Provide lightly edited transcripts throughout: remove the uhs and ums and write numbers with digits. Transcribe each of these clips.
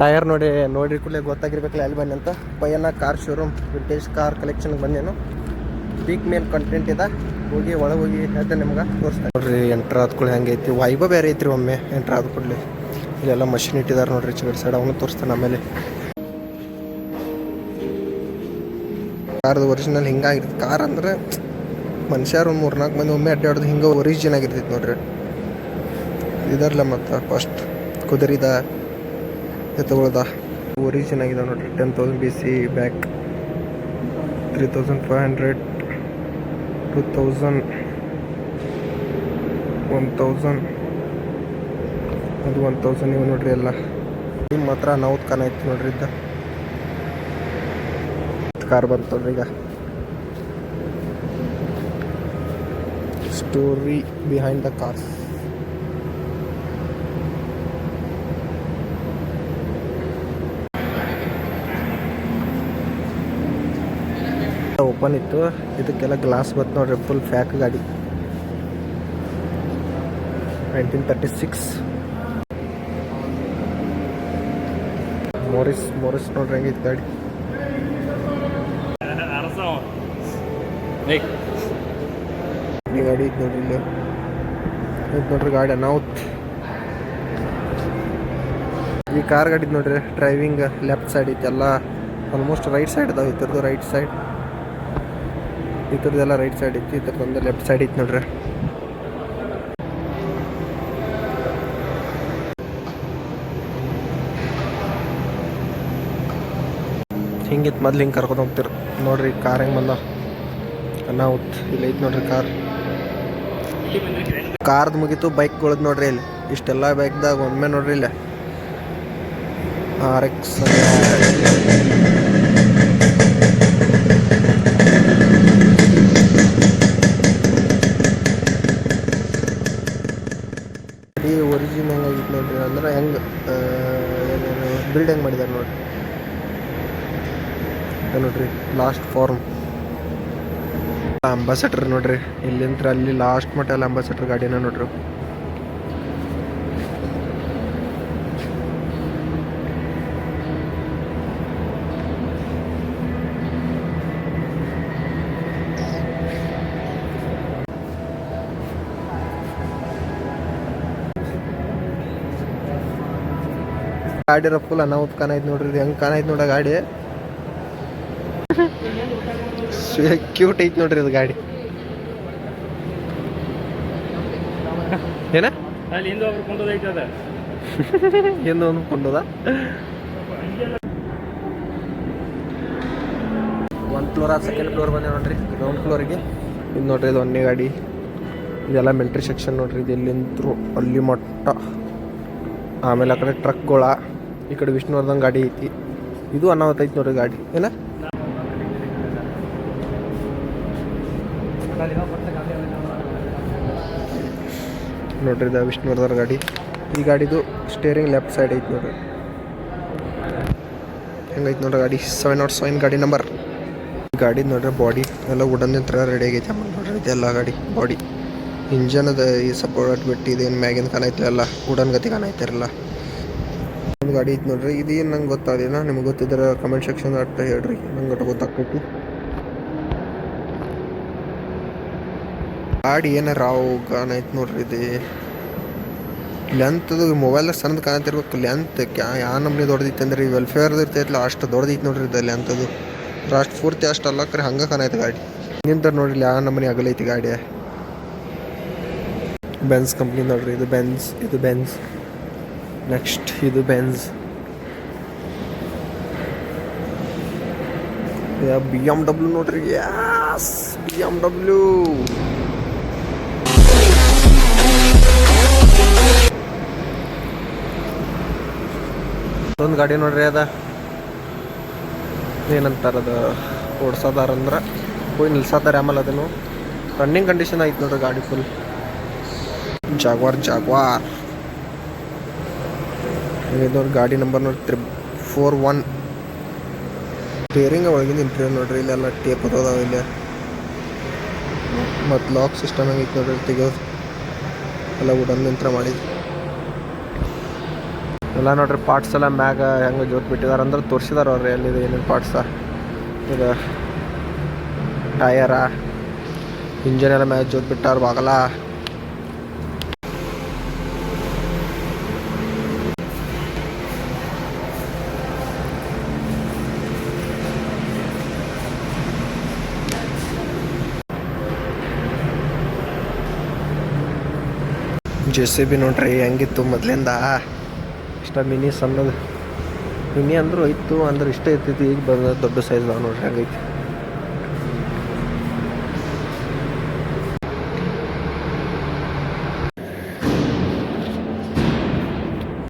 Tyre ನೋಡಿ ಕೂಡಲೇ ಗೊತ್ತಾಗಿರ್ಬೇಕಲ್ಲ ಎಲ್ಲಿ ಬನ್ನಿ ಅಂತ. ಪಯ್ಯನ ಕಾರ್ ಶೋರೂಮ್ ವಿಂಟೇಜ್ ಕಾರ್ ಕಲೆಕ್ಷನ್ಗೆ ಬಂದೇನು. ಪೀಕ್ ಮೇಲೆ ಕಂಟೆಂಟ್ ಇದೆ, ಹೋಗಿ ಒಳಗೆ ಹೋಗಿ ಹೇಳ್ತೇನೆ ನಿಮ್ಗೆ ತೋರಿಸ್ತೇನೆ ನೋಡ್ರಿ. ಎಂಟ್ರ್ ಆದ ಕೂಡಲೇ ಹೆಂಗೆ ಐತಿ, ವೈಬ ಬೇರೆ ಐತ್ರಿ. ಒಮ್ಮೆ ಎಂಟ್ರ್ ಆದ ಕೂಡಲೇ ಇಲ್ಲೆಲ್ಲ ಮಷಿನ್ ಇಟ್ಟಿದ್ದಾರೆ ನೋಡ್ರಿ ಚಿಗಡಿ ಸೈಡ್, ಅವನು ತೋರಿಸ್ತೇನೆ ಆಮೇಲೆ. ಕಾರ್ದು ಒರಿಜಿನಲ್ ಹಿಂಗಾಗಿರ್ತದೆ. ಕಾರ್ ಅಂದ್ರೆ ಮನುಷ್ಯರು ಒಂದು 3-4 ಮಂದಿ ಒಮ್ಮೆ ಅಡ್ಡಾಡೋದು ಹಿಂಗೆ ಒರಿಜಿನ್ ಆಗಿರ್ತೈತೆ ನೋಡ್ರಿ. ಇದರಲ್ಲ ಮತ್ತು ಫಸ್ಟ್ ಕುದುರಿದ ಎತ್ತುಗಳದ ಒರಿಜಿನ್ ಆಗಿದೆ ನೋಡ್ರಿ. 10,000 BC ಬ್ಯಾಕ್, 3,500, 2,000, 1,000, ಅದು 1,000 ಇವು ನೋಡ್ರಿ ಎಲ್ಲ. ನಿಮ್ಮ ಹತ್ರ ನೌತ್ ಕಾನ ಐತಿ ನೋಡ್ರಿ. ಇದ್ದ ಕಾರ್ ಬಂತು ನೋಡ್ರಿ. ಈಗ story behind the car. Open ಇತ್ತು, ಇದಕ್ಕೆಲ್ಲ ಗ್ಲಾಸ್ ಬತ್ತು ನೋಡ್ರಿ. ಫುಲ್ ಫ್ಯಾಕ್ ಗಾಡಿ, 1936 ಮೋರಿಸ್ ನೋಡ್ರಿ ಹೆಂಗಿತ್ತು ಗಾಡಿ. ಈ ಗಾಡಿ ಇದು ನೋಡ್ರಿ, ಇಲ್ಲಿ ಇದು ನೋಡ್ರಿ ಗಾಡಿ ಅನಾಹುತ್. ಈ ಕಾರ್ ಗಾಡಿ ನೋಡ್ರಿ ಡ್ರೈವಿಂಗ್ ಲೆಫ್ಟ್ ಸೈಡ್ ಐತಿ, ಎಲ್ಲ ಆಲ್ಮೋಸ್ಟ್ ರೈಟ್ ಸೈಡ್ ಅದಾವ. ಇದ್ರದ್ದು ರೈಟ್ ಸೈಡ್, ಇದ್ರದ್ದೆಲ್ಲ ರೈಟ್ ಸೈಡ್ ಐತಿ, ಇದ್ರದ್ದೊಂದು ಲೆಫ್ಟ್ ಸೈಡ್ ಐತಿ ನೋಡ್ರಿ. ಹಿಂಗಿತ್ತು ಮೊದ್ಲು. ಹಿಂಗೆ ಕರ್ಕೊಂಡು ಹೋಗ್ತಿರು ನೋಡ್ರಿ. ಕಾರ್ ಹೆಂಗೆ ಬಂದ ಅನಾಹುತ್. ಇಲ್ಲಿ ಐತಿ ನೋಡ್ರಿ ಕಾರ್. ಕಾರ್ದು ಮುಗೀತು, ಬೈಕ್ಗಳದ್ದು ನೋಡ್ರಿ. ಇಲ್ಲಿ ಇಷ್ಟೆಲ್ಲ ಬೈಕ್ದಾಗ ಒಮ್ಮೆ ನೋಡ್ರಿ ಇಲ್ಲ RX ಈ ಒರಿಜಿನ್ ಹೆಂಗಾಗಿತ್ತು ನೋಡ್ರಿ. ಅಂದ್ರೆ ಹೆಂಗೆ ಬಿಲ್ಡ್ ಹೆಂಗೆ ಮಾಡಿದ್ದಾರೆ ನೋಡ್ರಿ. ನೋಡ್ರಿ ಲಾಸ್ಟ್ ಫಾರ್ಮ್ ಅಂಬಾಸೆಡರ್ ನೋಡ್ರಿ. ಇಲ್ಲಿಂತ್ರ ಅಲ್ಲಿ ಲಾಸ್ಟ್ ಮಟ್ಟ ಎಲ್ಲ ಅಂಬಾಸೆಡರ್ ಗಾಡಿನ ನೋಡ್ರಿ. ಗಾಡಿ ಫುಲ್ ಅನಾಹುತ್ ಕಾಣೈತೆ ನೋಡ್ರಿ. ಹೆಂಗೆ ಕಾಣೈತೆ ನೋಡ ಗಾಡಿ. ಕ್ಯೂಟ್ ಐತಿ ನೋಡ್ರಿ ಅದು ಗಾಡಿ. ಏನ ಹಿಂದೆ ಒಂದು ಕೊಂಡೋದ. 1 ಫ್ಲೋರ್ 2nd ಫ್ಲೋರ್ ಬಂದೆ ನೋಡ್ರಿ. ಗ್ರೌಂಡ್ ಫ್ಲೋರಿಗೆ ಇದು ನೋಡ್ರಿ. ಇದು 1ನೇ ಗಾಡಿ. ಇದೆಲ್ಲ ಮಿಲ್ಟ್ರಿ ಸೆಕ್ಷನ್ ನೋಡ್ರಿ. ಇದು ಎಲ್ಲಿಂತರೂ ಅಲ್ಲಿ ಮಟ್ಟ. ಆಮೇಲೆ ಆ ಕಡೆ ಟ್ರಕ್ಗಳ, ಈ ಕಡೆ ವಿಷ್ಣುವರ್ಧನ್ ಗಾಡಿ ಐತಿ. ಇದು ಅನಾಹುತ ಐತಿ ನೋಡ್ರಿ ಗಾಡಿ. ಏನ ನೋಡ್ರಿ ಇದು ವಿಷ್ಣುವರ್ಧನ್ ಗಾಡಿ. ಈ ಗಾಡಿದು ಸ್ಟೇರಿಂಗ್ ಲೆಫ್ಟ್ ಸೈಡ್ ಐತಿ ನೋಡ್ರಿ. ಹೆಂಗೈತಿ ನೋಡ್ರಿ ಗಾಡಿ. 707 ಗಾಡಿ ನಂಬರ್. ಗಾಡಿ ನೋಡ್ರಿ ಬಾಡಿ ಎಲ್ಲ ವುಡನ್ ನಿಂತ್ರ ರೆಡಿ ಆಗೈತೆ ನೋಡ್ರಿ. ಇದೆಲ್ಲ ಗಾಡಿ ಬಾಡಿ ಇಂಜನ್ ಅದ. ಈ ಸಪೋರ್ಟ್ ಬಿಟ್ಟು ಇದೇನು ಮ್ಯಾಗಿನ ಕಾಣೈತಿ, ಎಲ್ಲ ವುಡನ್ ಗತಿ ಕಾಣೈತಿರಲ್ಲ. ಒಂದು ಗಾಡಿ ಐತಿ ನೋಡ್ರಿ. ಇದೇನು ನಂಗೆ ಗೊತ್ತಾದೇನ, ನಿಮ್ಗೆ ಗೊತ್ತಿದ್ರೆ ಕಮೆಂಟ್ ಸೆಕ್ಷನ್ ಅಟ್ಟ ಹೇಳ್ರಿ, ನಂಗೆ ಅಟ್ಟ ಗೊತ್ತಾಗ್ತೈತಿ. ಗಾಡಿ ಏನಾರ ರಾವ್ ಕಾಣೈತಿ ನೋಡ್ರಿ. ಇದು ಲೆಂತ್ ಮೊಬೈಲ್ದಾಗ ಸಣ್ಣದು ಕಾಣತಿರ್ಬೇಕು. ಲೆಂತ್ ಯಾವ ನಮ್ನಿ ದೊಡ್ಡದೈತಿ ಅಂದ್ರೆ ಈ ವೆಲ್ಫೇರ್ದು ಇರ್ತೈತಲ್ಲ ಅಷ್ಟು ದೊಡ್ಡದೈತಿ ನೋಡ್ರಿ. ಇದು ಲೆಂತ್ ಅದು ಅಷ್ಟು ಪೂರ್ತಿ ಅಷ್ಟು ಅಲ್ಲಕ್ರೆ ಹಂಗೆ ಕಾಣೈತೆ ಗಾಡಿ. ನಿಂತ ನೋಡ್ರಿ ಯಾವ ನಮ್ಮನೆ ಅಗಲೈತಿ ಗಾಡಿ. ಬೆನ್ಸ್ ಕಂಪ್ನಿ ನೋಡ್ರಿ. ಇದು ಬೆನ್ಸ್. ನೆಕ್ಸ್ಟ್ ಇದು ಬೆನ್ಸ್. BMW ನೋಡ್ರಿ. Yes BMW. ಒಂದು ಗಾಡಿ ನೋಡ್ರಿ. ಅದ ಏನಂತಾರದ ಓಡ್ಸೋದಾರಂದ್ರೆ ಹೋಗಿ ನಿಲ್ಸತ್ತಾರೆ. ಆಮೇಲೆ ಅದನ್ನು ರನ್ನಿಂಗ್ ಕಂಡೀಷನ್ ಐತೆ ನೋಡ್ರಿ ಗಾಡಿ ಫುಲ್. ಜಾಗ್ವಾರ್ ನೋಡಿ ಗಾಡಿ ನಂಬರ್ ನೋಡಿ 341. ಬೇರಿಂಗ್ ಒಳಗಿಂದ ಇಂಟೀರಿಯರ್ ನೋಡ್ರಿ. ಇಲ್ಲೆಲ್ಲ ಟೇಪ್ ಅದಾವ ಇಲ್ಲಿ. ಮತ್ತು ಲಾಕ್ ಸಿಸ್ಟಮ್ ಹೆಂಗೈತೆ ನೋಡ್ರಿ ತೆಗೆಯೋದು ಎಲ್ಲ ವುಡನ್ ಯಂತ್ರ ಮಾಡಿದ್ದು. ಎಲ್ಲ ನೋಡ್ರಿ ಪಾರ್ಟ್ಸ್ ಎಲ್ಲ ಮ್ಯಾಗ ಹೆಂಗೆ ಜೋತ್ ಬಿಟ್ಟಿದ್ದಾರೆ ಅಂದ್ರೆ ತೋರಿಸಿದಾರೆ ಅವ್ರಿ ಎಲ್ಲಿದೆ ಏನೇನು ಪಾರ್ಟ್ಸ. ಇದು ಟಯರ, ಇಂಜನ್ ಎಲ್ಲ ಮ್ಯಾಗ ಜೋತ್ ಬಿಟ್ಟಾರ ಬಾಗಲ. JCB ನೋಡ್ರಿ ಹೆಂಗಿತ್ತು ಮೊದಲಿಂದ. ಇಷ್ಟ ಮಿನಿ ಸಣ್ಣದು, ಮಿನಿ ಅಂದರೂ ಇತ್ತು ಅಂದ್ರೆ ಇಷ್ಟ ಇರ್ತೈತಿ. ಈಗ ಬಂದ ದೊಡ್ಡ ಸೈಜ್ ನೋಡ್ರಿ ಹೆಂಗೈತಿ.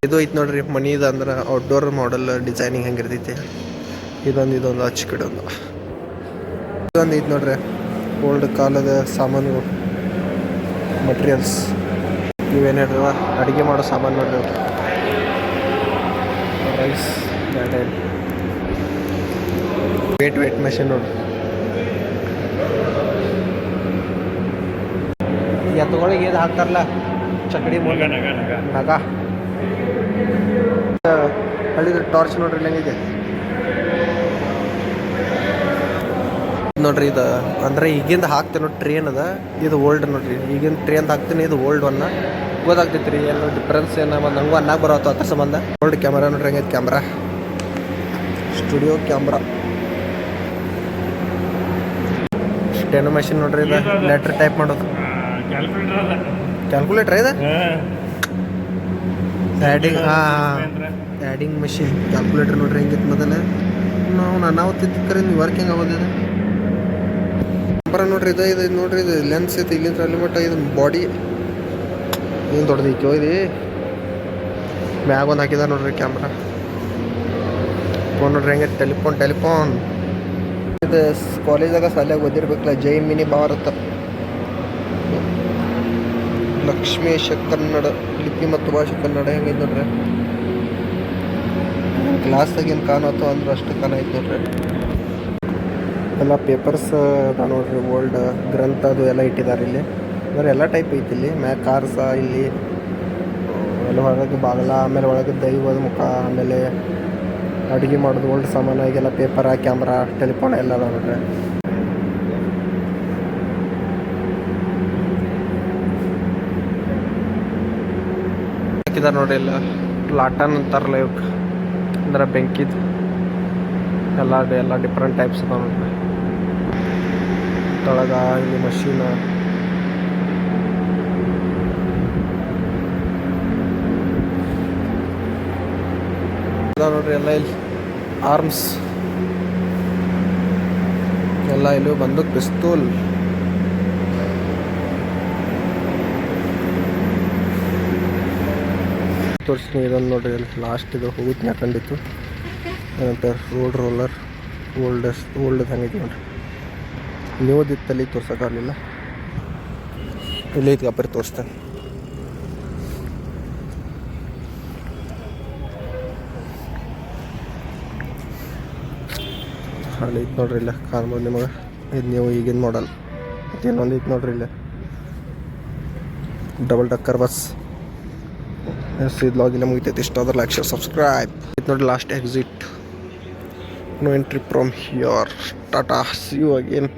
ಇದು ಐತಿ ನೋಡ್ರಿ ಮನಿದು ಅಂದ್ರೆ ಔಟ್ಡೋರ್ ಮಾಡೆಲ್ ಡಿಸೈನಿಂಗ್ ಹೆಂಗಿರ್ತೈತಿ. ಇದೊಂದು ಹಚ್ಚ ಕಡೆ ಇದೊಂದು ಐತಿ ನೋಡ್ರಿ ಓಲ್ಡ್ ಕಾಲದ ಸಾಮಾನುಗಳು, ಮಟೀರಿಯಲ್ಸ್. ಇವೇನು ಹೇಳ್ರವ ಅಡುಗೆ ಮಾಡೋ ಸಾಮಾನು ನೋಡ್ರಿ. ರೈಸ್ ವೇಟ್ ಮೆಷಿನ್ ನೋಡ್ರಿ. ಎತ್ತುಗಳಿಗೆ ಇದು ಹಾಕ್ತಾರಲ್ಲ ಚಕಡಿ ನಗ ಹಳ್ಳಿದ ಟಾರ್ಚ್ ನೋಡ್ರಿ ಹೆಂಗಿದೆ ನೋಡ್ರಿ. ಇದು ಅಂದರೆ ಈಗಿಂದ ಹಾಕ್ತೇನೆ ನೋಡಿ ಟ್ರೇನ್ ಅದ, ಇದು ಓಲ್ಡ್ ನೋಡ್ರಿ. ಈಗಿನ ಟ್ರೇನ್ ಹಾಕ್ತೀನಿ, ಇದು ಓಲ್ಡ್ ಒನ್ನ. ಗೊತ್ತಾಗ್ತೈತಿ ರೀ ಏನು ಡಿಫ್ರೆನ್ಸ್ ಏನು ಒಂದು ಹಂಗೂ ಅನ್ನಾಗ ಬರೋತ್ತು ಅದ್ರ ಸಂಬಂಧ. ಓಲ್ಡ್ ಕ್ಯಾಮ್ರಾ ನೋಡ್ರಿ ಹೆಂಗೈತೆ. Camera studio camera. Steno machine ನೋಡ್ರಿ. ಇದು ಲೆಟ್ರ್ ಟೈಪ್ ಮಾಡೋದು ಕ್ಯಾಲ್ಕುಲೇಟರ್ ಇದೆ. ಆ್ಯಡಿಂಗ್ ಮೆಷಿನ್ ಕ್ಯಾಲ್ಕುಲೇಟರ್ ನೋಡ್ರಿ ಹೆಂಗಿತ್ತು ಮೊದಲೇ. ನಾವು ತಿಕ್ಕರೆ ನೀವು ವರ್ಕ್ ಹೆಂಗೆ ಆಗೋದಿದೆ. ಕ್ಯಾಮ್ರಾ ನೋಡ್ರಿ. ಇದು ನೋಡ್ರಿ, ಇದು ಲೆನ್ಸ್ ಐತಿ ಇಲ್ಲಿಂದ ಅಲ್ಲಿ ಮಟ್ಟ. ಇದು ಬಾಡಿ ಏನು ದೊಡ್ಡದೈತಿ ಇದು. ಮ್ಯಾಗ ಒಂದು ಹಾಕಿದ ನೋಡ್ರಿ ಕ್ಯಾಮ್ರಾ. ಫೋನ್ ನೋಡ್ರಿ ಹೆಂಗೆ ಟೆಲಿಫೋನ್. ಇದು ಕಾಲೇಜಾಗ ಸಾಲಿಯಾಗಿ ಓದಿರ್ಬೇಕಲ್ಲ, ಜೈ ಮಿನಿ ಭಾರತ, ಲಕ್ಷ್ಮೇಶ ಕನ್ನಡ ಲಿಪಿ ಮತ್ತು ಭಾಷೆ ಕನ್ನಡ. ಹೆಂಗೈತೆ ನೋಡ್ರಿ. ಕ್ಲಾಸ್ದಾಗ ಏನು ಕಾಣತ್ತೋ ಅಂದ್ರೆ ಅಷ್ಟು ಕಾಣೈತೆ ನೋಡ್ರಿ. ಎಲ್ಲ ಪೇಪರ್ಸ್ ಅದ ನೋಡ್ರಿ. ಓಲ್ಡ್ ಗ್ರಂಥ ಅದು ಎಲ್ಲ ಇಟ್ಟಿದ್ದಾರೆ ಇಲ್ಲಿ. ಅಂದ್ರೆ ಎಲ್ಲ ಟೈಪ್ ಐತಿ ಇಲ್ಲಿ. ಮ್ಯಾಕ್ ಕಾರ್ಸ ಇಲ್ಲಿ ಎಲ್ಲ ಹೊರಗೆ ಬಾಗಲ, ಆಮೇಲೆ ಒಳಗೆ ದೈವದ ಮುಖ, ಆಮೇಲೆ ಅಡುಗೆ ಮಾಡೋದು ಓಲ್ಡ್ ಸಾಮಾನು. ಈಗೆಲ್ಲ ಪೇಪರ, ಕ್ಯಾಮ್ರಾ, ಟೆಲಿಫೋನ್ ಎಲ್ಲ ಅದ ನೋಡ್ರಿ. ಹಾಕಿದಾರೆ ನೋಡ್ರಿ. ಇಲ್ಲ ಲಾಟನ್ ಅಂತಾರಲ್ಲ ಇವಕ್ಕೆ, ಅಂದ್ರೆ ಬೆಂಕಿದು. ಎಲ್ಲ ಡಿಫ್ರೆಂಟ್ ಟೈಪ್ಸ್ ಅದಾವ ನೋಡ್ರಿ. ತೊಳಗ ಇಲ್ಲಿ ಮಷೀನ್. ನೋಡ್ರಿ ಎಲ್ಲ ಇಲ್ಲಿ ಆರ್ಮ್ಸ್ ಎಲ್ಲ ಇಲ್ಲಿ ಬಂದು ಪಿಸ್ತೂಲ್. ತೋರಿಸ್ತೀನಿ ಇದೊಂದು ನೋಡ್ರಿ. ಅಲ್ಲಿ ಲಾಸ್ಟ್ ಇದು ಹೋಗುತ್ತೀನಿ ಕಂಡಿತ್ತು. ಏನಂತ ರೋಡ್ ರೋಲರ್ ಓಲ್ಡ್ ಹಂಗೈತಿ ನೋಡ್ರಿ. ನೀವದಿತ್ತಲ್ಲಿ ತೋರ್ಸೋಕ್ಕಾಗಲಿಲ್ಲ. ಇಲ್ಲಿ ಐತಿ ಅಪ್ಪರಿ ತೋರಿಸ್ತೇನೆ. ಅಲ್ಲಿ ಐತೆ ನೋಡ್ರಿ. ಇಲ್ಲ ಕಾಣ್ಬೋದು ನಿಮಗೆ. ಇದು ನೀವು ಈಗಿನ ಮಾಡಲ್. ಮತ್ತು ಇನ್ನೊಂದು ಐತೆ ನೋಡ್ರಿ ಇಲ್ಲ, ಡಬಲ್ ಡಕ್ಕರ್ ಬಸ್. ಇದು ಲಾಗಿನ್ ಮುಗಿತೈತಿ. ಇಷ್ಟ ಆದ್ರೆ ಲೈಕ್, ಶೇರ್, ಸಬ್ಸ್ಕ್ರೈಬ್. ಇದು ನೋಡಿ last exit. No entry from here. ಟಾಟಾ, ಸಿ ಯು ಅಗೇನ್.